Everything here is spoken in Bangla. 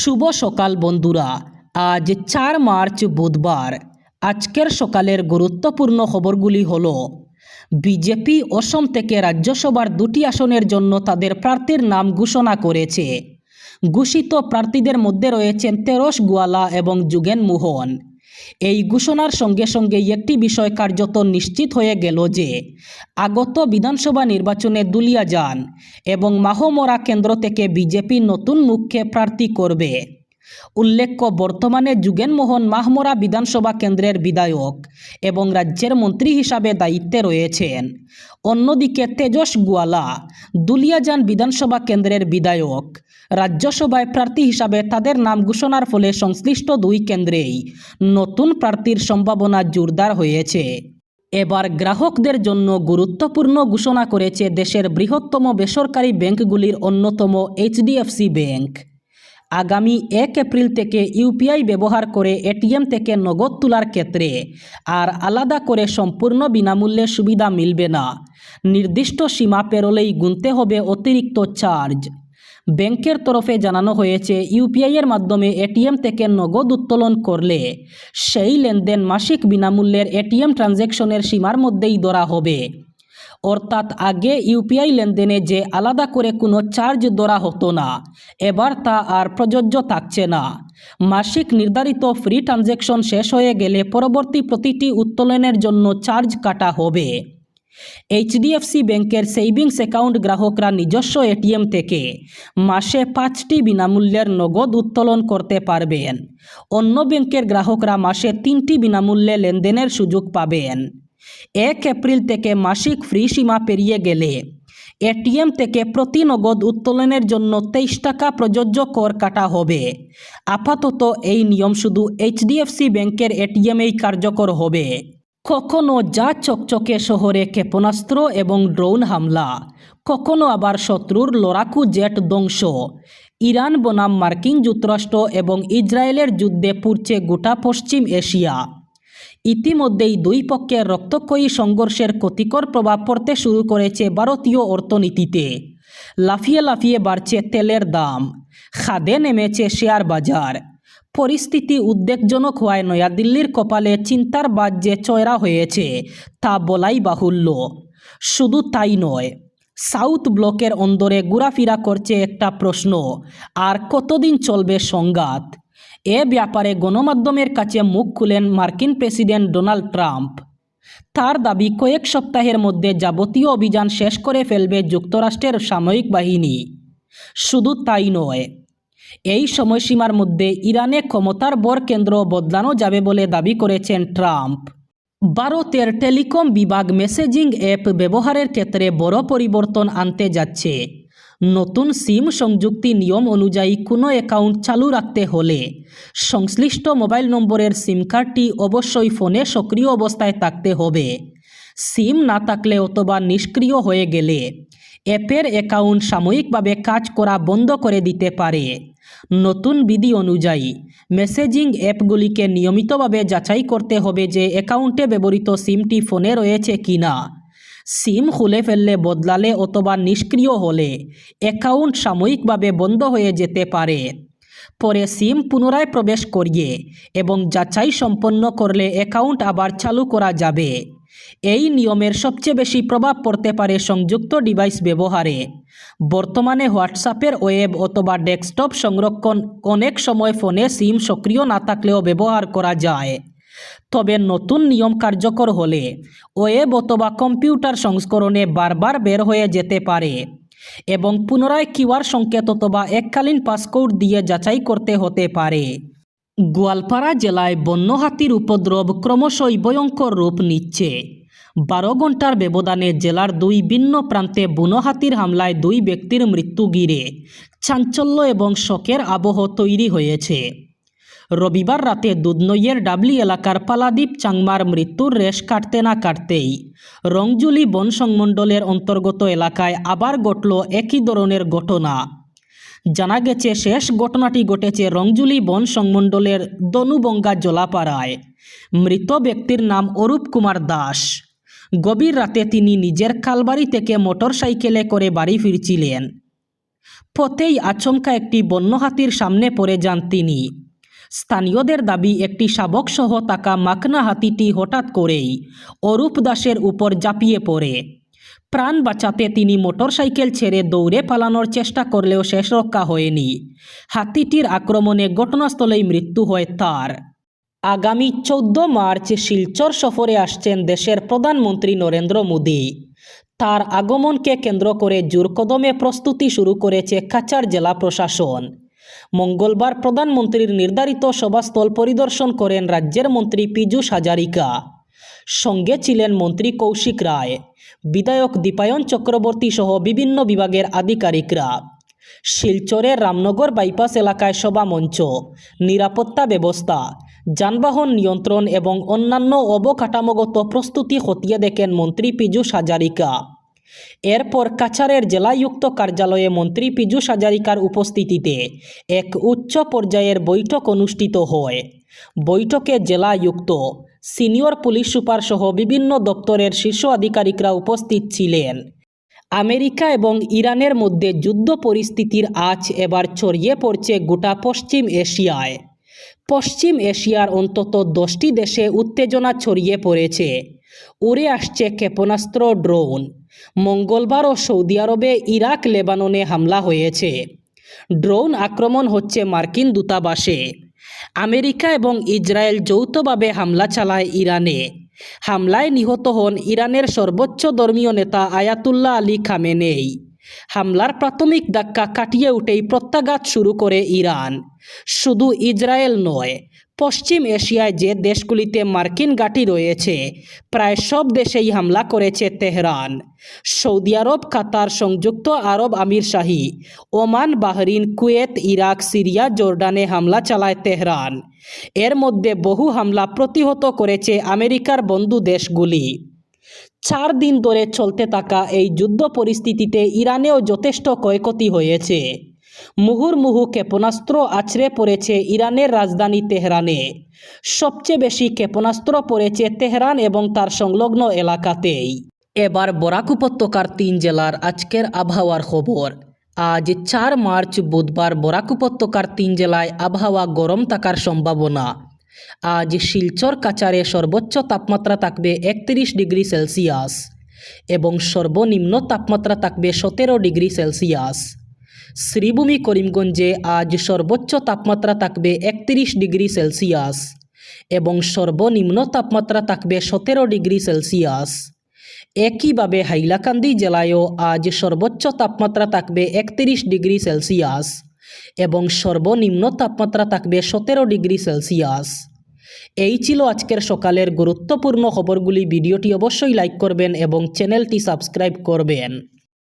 শুভ সকাল বন্ধুরা। আজ 4 মার্চ বুধবার। আজকের সকালের গুরুত্বপূর্ণ খবরগুলি হলো, বিজেপি অসম থেকে রাজ্যসভার 2টি আসনের জন্য তাদের প্রার্থীর নাম ঘোষণা করেছে। ঘোষিত প্রার্থীদের মধ্যে রয়েছেন তেরস গোয়ালা এবং যোগেন মোহন। এই ঘোষণার সঙ্গে সঙ্গে একটি বিষয় কার্যত নিশ্চিত হয়ে গেল যে আগত বিধানসভা নির্বাচনে দুলিয়াজান এবং মাহমরা কেন্দ্র থেকে বিজেপি নতুন মুখকে প্রার্থী করবে। উল্লেখ্য, বর্তমানে যোগেন মোহন মাহমরা বিধানসভা কেন্দ্রের বিধায়ক এবং রাজ্যের মন্ত্রী হিসাবে দায়িত্বে রয়েছেন। অন্যদিকে তেজস গোয়ালা দুলিয়াজান বিধানসভা কেন্দ্রের বিধায়ক। রাজ্যসভায় প্রার্থী হিসাবে তাদের নাম ঘোষণার ফলে সংশ্লিষ্ট 2 কেন্দ্রেই নতুন প্রার্থীর সম্ভাবনা জোরদার হয়েছে। এবার গ্রাহকদের জন্য গুরুত্বপূর্ণ ঘোষণা করেছে দেশের বৃহত্তম বেসরকারি ব্যাংকগুলির অন্যতম এইচডিএফসি ব্যাংক। আগামী 1 এপ্রিল থেকে ইউপিআই ব্যবহার করে এটিএম থেকে নগদ তোলার ক্ষেত্রে আর আলাদা করে সম্পূর্ণ বিনামূল্যে সুবিধা মিলবে না। নির্দিষ্ট সীমা পেরোলেই গুনতে হবে অতিরিক্ত চার্জ। ব্যাংকের তরফে জানানো হয়েছে, ইউপিআইয়ের মাধ্যমে এটিএম থেকে নগদ উত্তোলন করলে সেই লেনদেন মাসিক বিনামূল্যের এটিএম ট্রানজ্যাকশনের সীমার মধ্যেই ধরা হবে। অর্থাৎ আগে ইউপিআই লেনদেনে যে আলাদা করে কোনো চার্জ ধরা হতো না, এবার তা আর প্রযোজ্য থাকছে না। মাসিক নির্ধারিত ফ্রি ট্রানজ্যাকশন শেষ হয়ে গেলে পরবর্তী প্রতিটি উত্তোলনের জন্য চার্জ কাটা হবে। এইচডিএফসি ব্যাংকের সেভিংস অ্যাকাউন্ট গ্রাহকরা নিজস্ব এটিএম থেকে মাসে 5টি বিনামূল্যের নগদ উত্তোলন করতে পারবেন। অন্য ব্যাংকের গ্রাহকরা মাসে 3টি বিনামূল্যে লেনদেনের সুযোগ পাবেন। 1 এপ্রিল থেকে মাসিক ফ্রি সীমা পেরিয়ে গেলে এটিএম থেকে প্রতি নগদ উত্তোলনের জন্য 23 টাকা প্রযোজ্য কর কাটা হবে। আপাতত এই নিয়ম শুধু এইচডিএফসি ব্যাংকের এটিএমেই কার্যকর হবে। কখনো যা চকচকে শহরে ক্ষেপণাস্ত্র এবং ড্রোন হামলা, কখনো আবার শত্রুর লড়াকু জেট ধ্বংস। ইরান বনাম মার্কিন যুক্তরাষ্ট্র এবং ইসরায়েলের যুদ্ধে পুড়ছে গোটা পশ্চিম এশিয়া। ইতিমধ্যেই 2 পক্ষের রক্তক্ষয়ী সংঘর্ষের ক্ষতিকর প্রভাব পড়তে শুরু করেছে ভারতীয় অর্থনীতিতে। লাফিয়ে লাফিয়ে বাড়ছে তেলের দাম, খাদে নেমেছে শেয়ার বাজার। পরিস্থিতি উদ্বেগজনক হওয়ায় নয়াদিল্লির কপালে চিন্তার বাজ যে চয়রা হয়েছে তা বলাই বাহুল্য। শুধু তাই নয়, সাউথ ব্লকের অন্দরে ঘোরাফেরা করছে একটা প্রশ্ন, আর কতদিন চলবে সংঘাত? এ ব্যাপারে গণমাধ্যমের কাছে মুখ খুলেন মার্কিন প্রেসিডেন্ট ডোনাল্ড ট্রাম্প। তার দাবি, কয়েক সপ্তাহের মধ্যে যাবতীয় অভিযান শেষ করে ফেলবে যুক্তরাষ্ট্রের সামরিক বাহিনী। শুধু তাই নয়, এই সময়সীমার মধ্যে ইরানে ক্ষমতার ভর কেন্দ্র বদলানো যাবে বলে দাবি করেছেন ট্রাম্প। ভারতের টেলিকম বিভাগ মেসেজিং অ্যাপ ব্যবহারের ক্ষেত্রে বড় পরিবর্তন আনতে যাচ্ছে। নতুন সিম সংযুক্তি নিয়ম অনুযায়ী কোনো অ্যাকাউন্ট চালু রাখতে হলে সংশ্লিষ্ট মোবাইল নম্বরের সিম কার্ডটি অবশ্যই ফোনে সক্রিয় অবস্থায় থাকতে হবে। সিম না থাকলে অথবা নিষ্ক্রিয় হয়ে গেলে অ্যাপের অ্যাকাউন্ট সাময়িকভাবে কাজ করা বন্ধ করে দিতে পারে। নতুন বিধি অনুযায়ী মেসেজিং অ্যাপগুলিকে নিয়মিতভাবে যাচাই করতে হবে যে অ্যাকাউন্টে ব্যবহৃত সিমটি ফোনে রয়েছে কিনা। সিম খুলে ফেললে, বদলালে অথবা নিষ্ক্রিয় হলে অ্যাকাউন্ট সাময়িকভাবে বন্ধ হয়ে যেতে পারে। পরে সিম পুনরায় প্রবেশ করিয়ে এবং যাচাই সম্পন্ন করলে অ্যাকাউন্ট আবার চালু করা যাবে। এই নিয়মের সবচেয়ে বেশি প্রভাব পড়তে পারে সংযুক্ত ডিভাইস ব্যবহারে। বর্তমানে হোয়াটসঅ্যাপের ওয়েব অথবা ডেস্কটপ সংরক্ষণ অনেক সময় ফোনে সিম সক্রিয় না থাকলেও ব্যবহার করা যায়। তবে নতুন নিয়ম কার্যকর হলে ওয়েব অথবা কম্পিউটার সংস্করণে বারবার বের হয়ে যেতে পারে এবং পুনরায় কিউআর সংকেত অথবা এককালীন পাসকোড দিয়ে যাচাই করতে হতে পারে। গোয়ালপাড়া জেলায় বন্য হাতির উপদ্রব ক্রমশই ভয়ঙ্কর রূপ নিচ্ছে। 12 ঘন্টার ব্যবধানে জেলার 2 ভিন্ন প্রান্তে বুনো হাতির হামলায় 2 ব্যক্তির মৃত্যু ঘিরে চাঞ্চল্য এবং শোকের আবহ তৈরি হয়েছে। রবিবার রাতে দুধনইয়ের ডাবলি এলাকার পালাদ্বীপ চাংমার মৃত্যুর রেশ কাটতে না কাটতেই রংজুলি বন সংমণ্ডলের অন্তর্গত এলাকায় আবার ঘটল একই ধরনের ঘটনা। জানা গেছে, শেষ ঘটনাটি ঘটেছে রংজুলি বন সংমণ্ডলের দনুবঙ্গা জলাপাড়ায়। মৃত ব্যক্তির নাম অরূপ কুমার দাস। গভীর রাতে তিনি নিজের খালবাড়ি থেকে মোটরসাইকেলে করে বাড়ি ফিরছিলেন। পথেই আচমকা একটি বন্য হাতির সামনে পড়ে যান তিনি। স্থানীয়দের দাবি একটি শাবকসহ থাকা মাখনা হাতিটি হঠাৎ করেই অরূপ দাসের উপর ঝাঁপিয়ে পড়ে। প্রাণ বাঁচাতে তিনি মোটরসাইকেল ছেড়ে দৌড়ে পালানোর চেষ্টা করলেও শেষ রক্ষা হয়নি। হাতিটির আক্রমণে ঘটনাস্থলেই মৃত্যু হয় তার। আগামী 14 মার্চ শিলচর সফরে আসছেন দেশের প্রধানমন্ত্রী নরেন্দ্র মোদী। তার আগমনকে কেন্দ্র করে জোরকদমে প্রস্তুতি শুরু করেছে কাছাড় জেলা প্রশাসন। মঙ্গলবার প্রধানমন্ত্রীর নির্ধারিত সভাস্থল পরিদর্শন করেন রাজ্যের মন্ত্রী পীযূষ হাজারিকা। সঙ্গে ছিলেন মন্ত্রী কৌশিক রায়, বিধায়ক দীপায়ন চক্রবর্তী সহ বিভিন্ন বিভাগের আধিকারিকরা। শিলচরের রামনগর বাইপাস এলাকায় সভামঞ্চ, নিরাপত্তা ব্যবস্থা, যানবাহন নিয়ন্ত্রণ এবং অন্যান্য অবকাঠামোগত প্রস্তুতি খতিয়ে দেখেন মন্ত্রী পীযূষ হাজারিকা। এরপর কাছাড়ের জেলায়ুক্ত কার্যালয়ে মন্ত্রী পীযূষ হাজারিকার উপস্থিতিতে এক উচ্চ পর্যায়ের বৈঠক অনুষ্ঠিত হয়। বৈঠকে জেলায়ুক্ত, সিনিয়র পুলিশ সুপার সহ বিভিন্ন দপ্তরের শীর্ষ আধিকারিকরা উপস্থিত ছিলেন। আমেরিকা এবং ইরানের মধ্যে যুদ্ধ পরিস্থিতির আঁচ এবার ছড়িয়ে পড়ছে গোটা পশ্চিম এশিয়ায়। পশ্চিম এশিয়ার অন্তত 10টি দেশে উত্তেজনা ছড়িয়ে পড়েছে। উড়ে আসছে ক্ষেপণাস্ত্র, ড্রোন। মঙ্গলবারও সৌদি আরবে, ইরাক, লেবাননে হামলা হয়েছে। ড্রোন আক্রমণ হচ্ছে মার্কিন দূতাবাসে। আমেরিকা এবং ইসরায়েল যৌথভাবে হামলা চালায় ইরানে। হামলায় নিহত হন ইরানের সর্বোচ্চ ধর্মীয় নেতা আয়াতুল্লাহ আলী খামেনেই। হামলার প্রাথমিক ধাক্কা কাটিয়ে উঠেই প্রত্যাঘাত শুরু করে ইরান। শুধু ইসরায়েল নয়, পশ্চিম এশিয়ায় যে দেশগুলিতে মার্কিন ঘাঁটি রয়েছে প্রায় সব দেশেই হামলা করেছে তেহরান। সৌদি আরব, কাতার, সংযুক্ত আরব আমিরশাহী, Oman, Bahrain, Kuwait, Iraq, Syria, জর্ডানে হামলা চালায় তেহরান। এর মধ্যে বহু হামলা প্রতিহত করেছে আমেরিকার বন্ধু দেশগুলি। 4 দিন ধরে চলতে থাকা এই যুদ্ধ পরিস্থিতিতে ইরানেও যথেষ্ট ক্ষয়ক্ষতি হয়েছে। মুহুর্মুহু ক্ষেপণাস্ত্র আছড়ে পড়েছে ইরানের রাজধানী তেহরানে। সবচেয়ে বেশি ক্ষেপণাস্ত্র পড়েছে তেহরান এবং তার সংলগ্ন এলাকাতেই। এবার বরাক উপত্যকার 3 জেলার আজকের আবহাওয়ার খবর। আজ 4 মার্চ বুধবার বরাক উপত্যকার 3 জেলায় আবহাওয়া গরম থাকার সম্ভাবনা। আজ শিলচর, কাছাড়ে সর্বোচ্চ তাপমাত্রা থাকবে 31 ডিগ্রি সেলসিয়াস এবং সর্বনিম্ন তাপমাত্রা থাকবে 17 ডিগ্রি সেলসিয়াস। শ্রীভূমি, করিমগঞ্জে আজ সর্বোচ্চ তাপমাত্রা থাকবে 31 ডিগ্রি সেলসিয়াস এবং সর্বনিম্ন তাপমাত্রা থাকবে 17 ডিগ্রি সেলসিয়াস। একইভাবে হাইলাকান্দি জেলায়ও আজ সর্বোচ্চ তাপমাত্রা থাকবে 31 ডিগ্রি সেলসিয়াস এবং সর্বনিম্ন তাপমাত্রা থাকবে 17 ডিগ্রি সেলসিয়াস। এই ছিল আজকের সকালের গুরুত্বপূর্ণ খবরগুলি। ভিডিওটি অবশ্যই লাইক করবেন এবং চ্যানেলটি সাবস্ক্রাইব করবেন।